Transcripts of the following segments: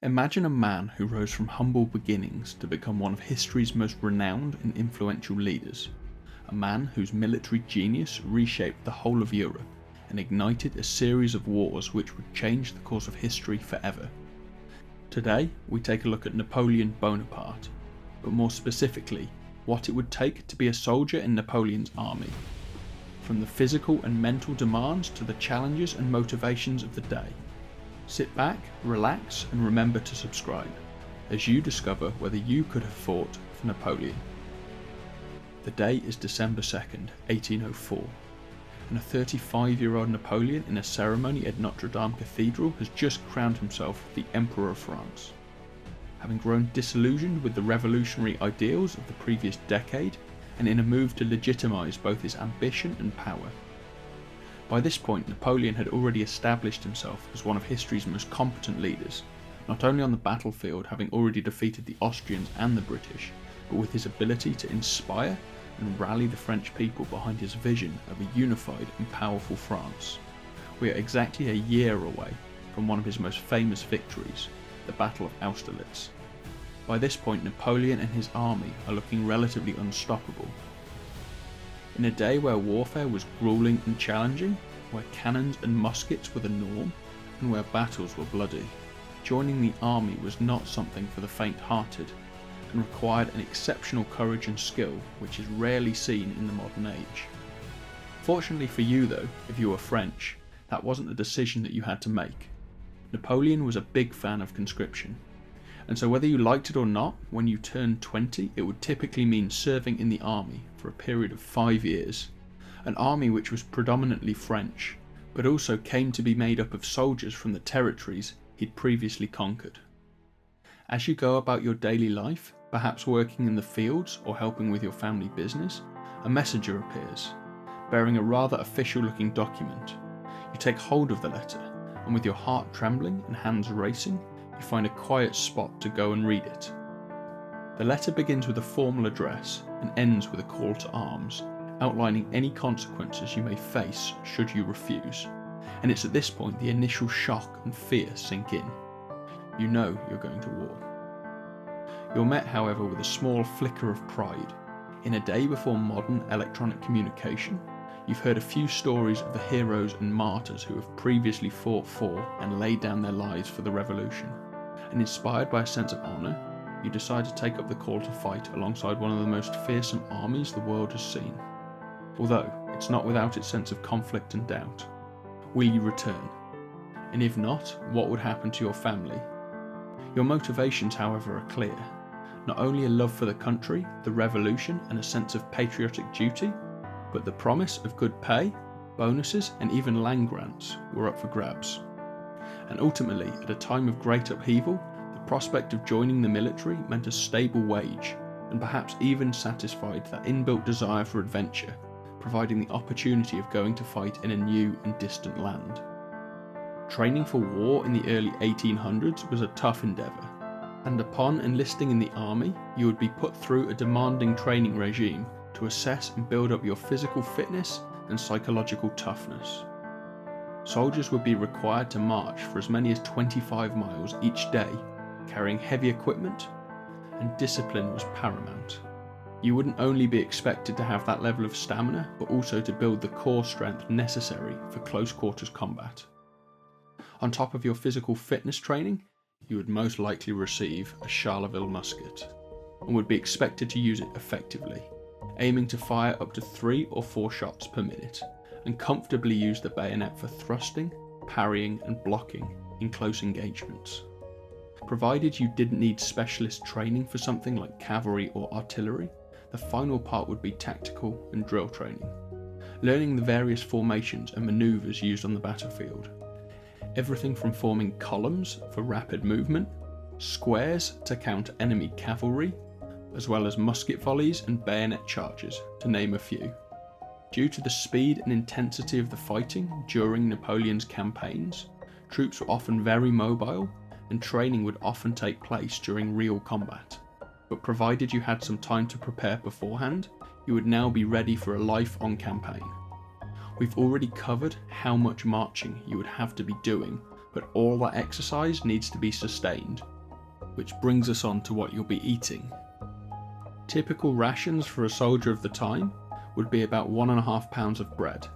Imagine a man who rose from humble beginnings to become one of history's most renowned and influential leaders. A man whose military genius reshaped the whole of Europe and ignited a series of wars which would change the course of history forever. Today, we take a look at Napoleon Bonaparte, but more specifically, what it would take to be a soldier in Napoleon's army. From the physical and mental demands to the challenges and motivations of the day. Sit back, relax, and remember to subscribe, as you discover whether you could have fought for Napoleon. The day is December 2nd, 1804, and a 35-year-old Napoleon in a ceremony at Notre Dame Cathedral has just crowned himself the Emperor of France. Having grown disillusioned with the revolutionary ideals of the previous decade, and in a move to legitimise both his ambition and power. By this point, Napoleon had already established himself as one of history's most competent leaders, not only on the battlefield, having already defeated the Austrians and the British, but with his ability to inspire and rally the French people behind his vision of a unified and powerful France. We are exactly a year away from one of his most famous victories, the Battle of Austerlitz. By this point, Napoleon and his army are looking relatively unstoppable. In a day where warfare was grueling and challenging, where cannons and muskets were the norm, and where battles were bloody, joining the army was not something for the faint-hearted, and required an exceptional courage and skill which is rarely seen in the modern age. Fortunately for you though, if you were French, that wasn't a decision that you had to make. Napoleon was a big fan of conscription, and so whether you liked it or not, when you turned 20 it would typically mean serving in the army for a period of 5 years, an army which was predominantly French, but also came to be made up of soldiers from the territories he'd previously conquered. As you go about your daily life, perhaps working in the fields or helping with your family business, a messenger appears, bearing a rather official-looking document. You take hold of the letter, and with your heart trembling and hands racing, you find a quiet spot to go and read it. The letter begins with a formal address and ends with a call to arms, outlining any consequences you may face should you refuse, and it's at this point the initial shock and fear sink in. You know you're going to war. You're met, however, with a small flicker of pride. In a day before modern electronic communication, you've heard a few stories of the heroes and martyrs who have previously fought for and laid down their lives for the revolution, and inspired by a sense of honour, you decide to take up the call to fight alongside one of the most fearsome armies the world has seen. Although, it's not without its sense of conflict and doubt. Will you return? And if not, what would happen to your family? Your motivations, however, are clear. Not only a love for the country, the revolution, and a sense of patriotic duty, but the promise of good pay, bonuses, and even land grants were up for grabs. And ultimately, at a time of great upheaval, the prospect of joining the military meant a stable wage, and perhaps even satisfied that inbuilt desire for adventure, providing the opportunity of going to fight in a new and distant land. Training for war in the early 1800s was a tough endeavour, and upon enlisting in the army, you would be put through a demanding training regime to assess and build up your physical fitness and psychological toughness. Soldiers would be required to march for as many as 25 miles each day, carrying heavy equipment, and discipline was paramount. You wouldn't only be expected to have that level of stamina, but also to build the core strength necessary for close quarters combat. On top of your physical fitness training, you would most likely receive a Charleville musket, and would be expected to use it effectively, aiming to fire up to 3 or 4 shots per minute, and comfortably use the bayonet for thrusting, parrying and blocking in close engagements. Provided you didn't need specialist training for something like cavalry or artillery, the final part would be tactical and drill training, learning the various formations and manoeuvres used on the battlefield. Everything from forming columns for rapid movement, squares to counter enemy cavalry, as well as musket volleys and bayonet charges, to name a few. Due to the speed and intensity of the fighting during Napoleon's campaigns, troops were often very mobile, and training would often take place during real combat. But provided you had some time to prepare beforehand, you would now be ready for a life-on campaign. We've already covered how much marching you would have to be doing, but all that exercise needs to be sustained, which brings us on to what you'll be eating. Typical rations for a soldier of the time would be about 1.5 pounds of bread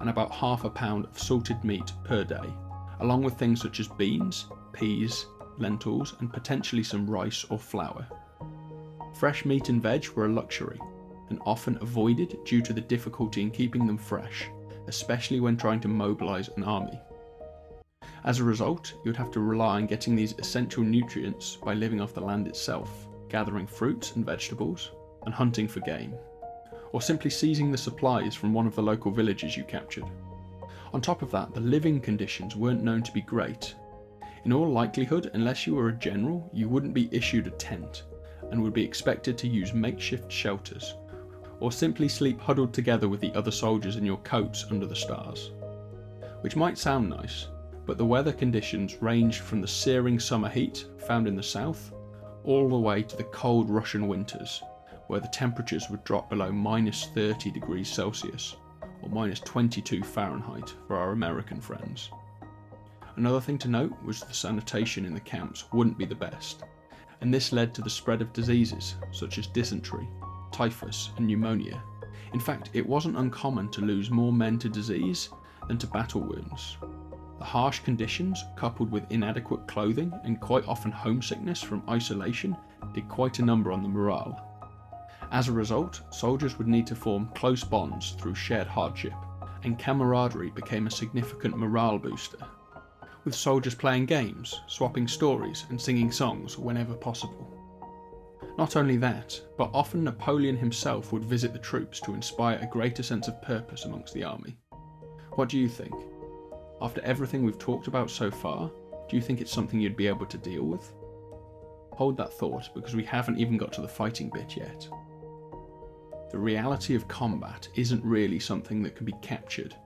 and about half a pound of salted meat per day, along with things such as beans, peas, lentils and potentially some rice or flour. Fresh meat and veg were a luxury and often avoided due to the difficulty in keeping them fresh, especially when trying to mobilise an army. As a result, you would have to rely on getting these essential nutrients by living off the land itself, gathering fruits and vegetables, and hunting for game, or simply seizing the supplies from one of the local villages you captured. On top of that, the living conditions weren't known to be great. In all likelihood, unless you were a general, you wouldn't be issued a tent, and would be expected to use makeshift shelters, or simply sleep huddled together with the other soldiers in your coats under the stars. Which might sound nice, but the weather conditions ranged from the searing summer heat found in the south, all the way to the cold Russian winters, where the temperatures would drop below -30 degrees Celsius, or -22 Fahrenheit for our American friends. Another thing to note was the sanitation in the camps wouldn't be the best, and this led to the spread of diseases such as dysentery, typhus and pneumonia. In fact, it wasn't uncommon to lose more men to disease than to battle wounds. The harsh conditions, coupled with inadequate clothing and quite often homesickness from isolation, did quite a number on the morale. As a result, soldiers would need to form close bonds through shared hardship, and camaraderie became a significant morale booster, with soldiers playing games, swapping stories and singing songs whenever possible. Not only that, but often Napoleon himself would visit the troops to inspire a greater sense of purpose amongst the army. What do you think? After everything we've talked about so far, do you think it's something you'd be able to deal with? Hold that thought, because we haven't even got to the fighting bit yet. The reality of combat isn't really something that can be captured,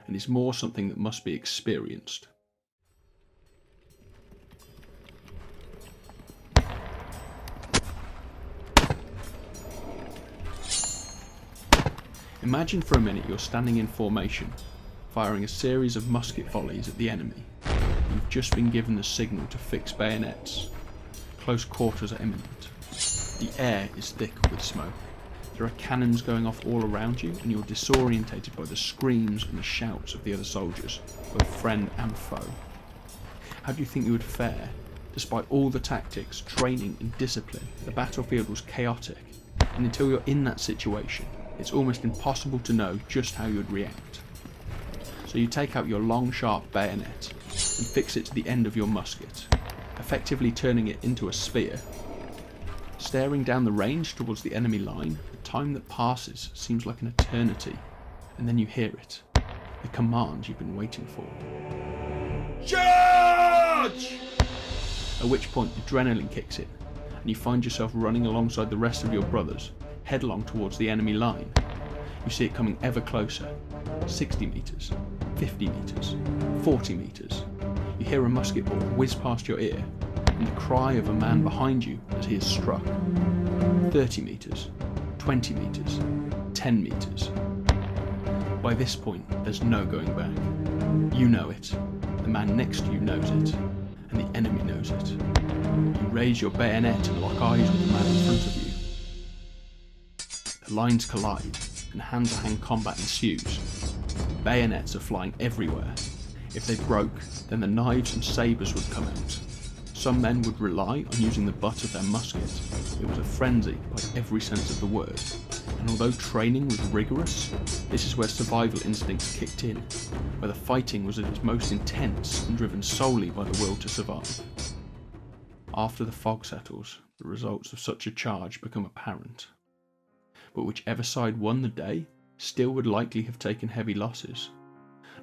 and is more something that must be experienced. Imagine for a minute you're standing in formation, firing a series of musket volleys at the enemy. You've just been given the signal to fix bayonets. Close quarters are imminent. The air is thick with smoke. There are cannons going off all around you, and you're disorientated by the screams and the shouts of the other soldiers, both friend and foe. How do you think you would fare? Despite all the tactics, training and discipline, the battlefield was chaotic, and until you're in that situation, it's almost impossible to know just how you would react. So you take out your long, sharp bayonet and fix it to the end of your musket, effectively turning it into a spear. Staring down the range towards the enemy line, the time that passes seems like an eternity, and then you hear it, the command you've been waiting for. Charge! At which point adrenaline kicks in, and you find yourself running alongside the rest of your brothers, headlong towards the enemy line. You see it coming ever closer, 60 metres, 50 metres, 40 metres. You hear a musket ball whiz past your ear, and the cry of a man behind you as he is struck. 30 metres, 20 metres, 10 metres. By this point, there's no going back. You know it, the man next to you knows it, and the enemy knows it. You raise your bayonet and lock eyes with the man in front of you. The lines collide, and hand-to-hand combat ensues. Bayonets are flying everywhere. If they broke, then the knives and sabres would come out. Some men would rely on using the butt of their musket. It was a frenzy by every sense of the word, and although training was rigorous, this is where survival instincts kicked in, where the fighting was at its most intense and driven solely by the will to survive. After the fog settles, the results of such a charge become apparent. But whichever side won the day still would likely have taken heavy losses,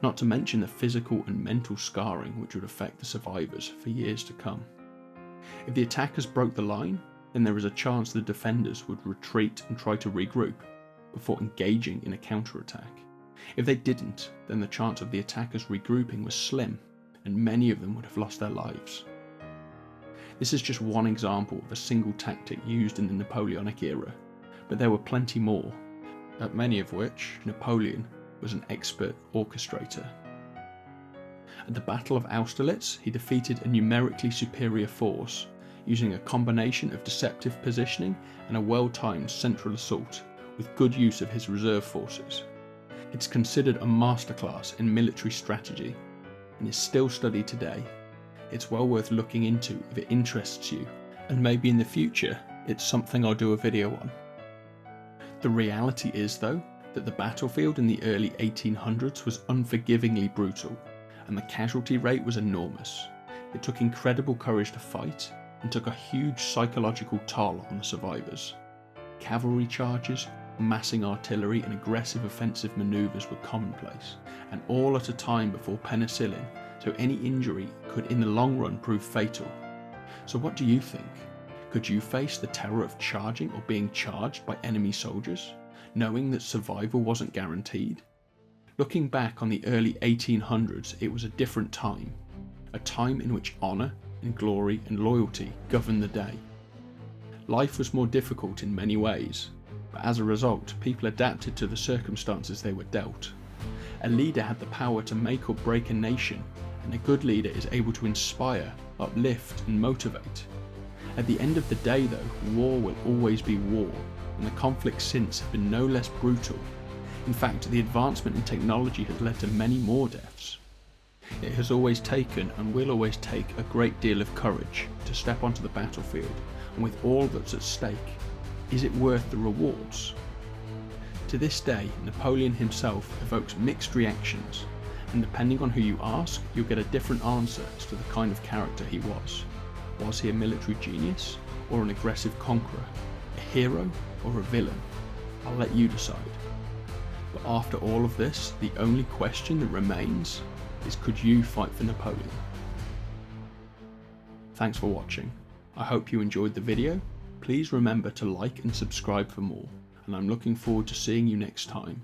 not to mention the physical and mental scarring which would affect the survivors for years to come. If the attackers broke the line, then there was a chance the defenders would retreat and try to regroup before engaging in a counterattack. If they didn't, then the chance of the attackers regrouping was slim, and many of them would have lost their lives. This is just one example of a single tactic used in the Napoleonic era, but there were plenty more, at many of which Napoleon was an expert orchestrator. At the Battle of Austerlitz, he defeated a numerically superior force using a combination of deceptive positioning and a well-timed central assault with good use of his reserve forces. It's considered a masterclass in military strategy and is still studied today. It's well worth looking into if it interests you, and maybe in the future it's something I'll do a video on. The reality is though that the battlefield in the early 1800s was unforgivingly brutal, and the casualty rate was enormous. It took incredible courage to fight and took a huge psychological toll on the survivors. Cavalry charges, massing artillery and aggressive offensive manoeuvres were commonplace, and all at a time before penicillin, so any injury could in the long run prove fatal. So what do you think? Could you face the terror of charging or being charged by enemy soldiers, knowing that survival wasn't guaranteed? Looking back on the early 1800s, it was a different time, a time in which honour and glory and loyalty governed the day. Life was more difficult in many ways, but as a result, people adapted to the circumstances they were dealt. A leader had the power to make or break a nation, and a good leader is able to inspire, uplift and motivate. At the end of the day though, war will always be war, and the conflicts since have been no less brutal. In fact, the advancement in technology has led to many more deaths. It has always taken and will always take a great deal of courage to step onto the battlefield, and with all that's at stake, is it worth the rewards? To this day, Napoleon himself evokes mixed reactions, and depending on who you ask, you'll get a different answer as to the kind of character he was. Was he a military genius, or an aggressive conqueror, a hero, or a villain? I'll let you decide. But after all of this, the only question that remains is, could you fight for Napoleon? Thanks for watching. I hope you enjoyed the video. Please remember to like and subscribe for more, and I'm looking forward to seeing you next time.